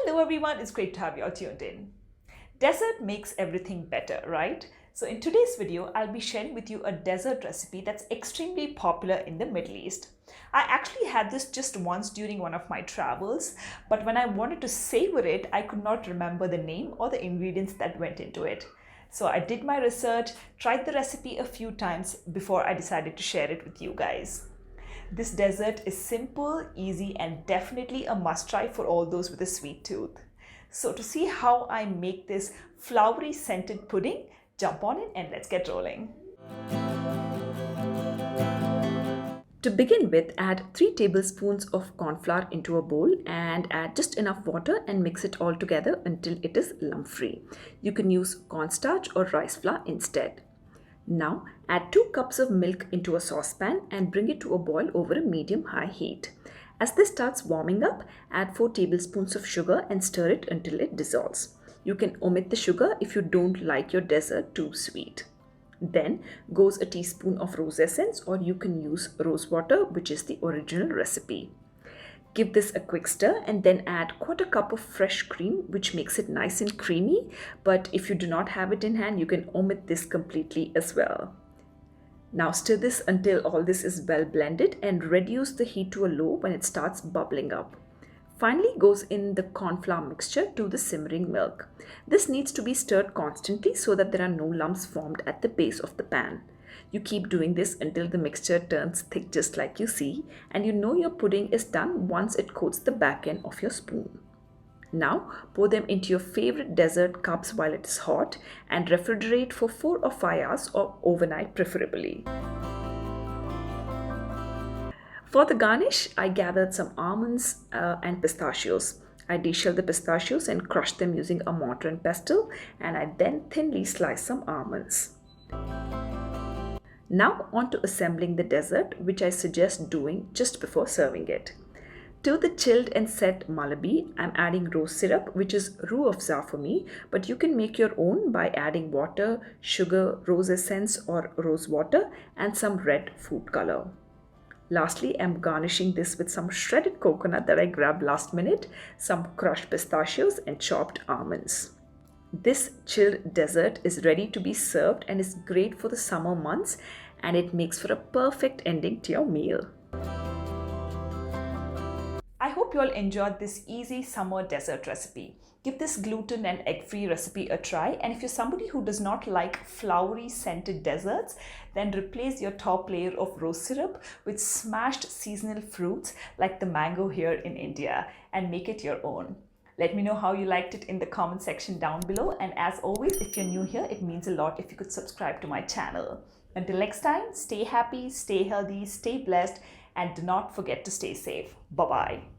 Hello everyone, it's great to have you all tuned in. Dessert makes everything better, right? So in today's video, I'll be sharing with you a dessert recipe that's extremely popular in the Middle East. I actually had this just once during one of my travels, but when I wanted to savor it, I could not remember the name or the ingredients that went into it. So I did my research, tried the recipe a few times before I decided to share it with you guys. This dessert is simple, easy, and definitely a must-try for all those with a sweet tooth. So to see how I make this flowery scented pudding, jump on in and let's get rolling. To begin with, add 3 tablespoons of corn flour into a bowl and add just enough water and mix it all together until it is lump-free. You can use cornstarch or rice flour instead. Now add 2 cups of milk into a saucepan and bring it to a boil over a medium-high heat. As this starts warming up, add 4 tablespoons of sugar and stir it until it dissolves. You can omit the sugar if you don't like your dessert too sweet. Then goes a teaspoon of rose essence, or you can use rose water, which is the original recipe. Give this a quick stir and then add 1/4 cup of fresh cream, which makes it nice and creamy. But if you do not have it in hand, you can omit this completely as well. Now stir this until all this is well blended and reduce the heat to a low when it starts bubbling up. Finally goes in the corn flour mixture to the simmering milk. This needs to be stirred constantly so that there are no lumps formed at the base of the pan. You keep doing this until the mixture turns thick just like you see, and you know your pudding is done once it coats the back end of your spoon. Now pour them into your favorite dessert cups while it is hot and refrigerate for 4 or 5 hours or overnight preferably. For the garnish, I gathered some almonds and pistachios. I deshelled the pistachios and crushed them using a mortar and pestle, and I then thinly sliced some almonds. Now on to assembling the dessert, which I suggest doing just before serving it. To the chilled and set Malabi, I'm adding rose syrup, which is roux afza for me, but you can make your own by adding water, sugar, rose essence or rose water, and some red food color. Lastly, I'm garnishing this with some shredded coconut that I grabbed last minute, some crushed pistachios and chopped almonds. This chilled dessert is ready to be served and is great for the summer months, and it makes for a perfect ending to your meal. I hope you all enjoyed this easy summer dessert recipe. Give this gluten and egg-free recipe a try, and if you're somebody who does not like flowery scented desserts, then replace your top layer of rose syrup with smashed seasonal fruits like the mango here in India and make it your own. Let me know how you liked it in the comment section down below, and as always, if you're new here, it means a lot if you could subscribe to my channel. Until next time, stay happy, stay healthy, stay blessed, and do not forget to stay safe. Bye-bye.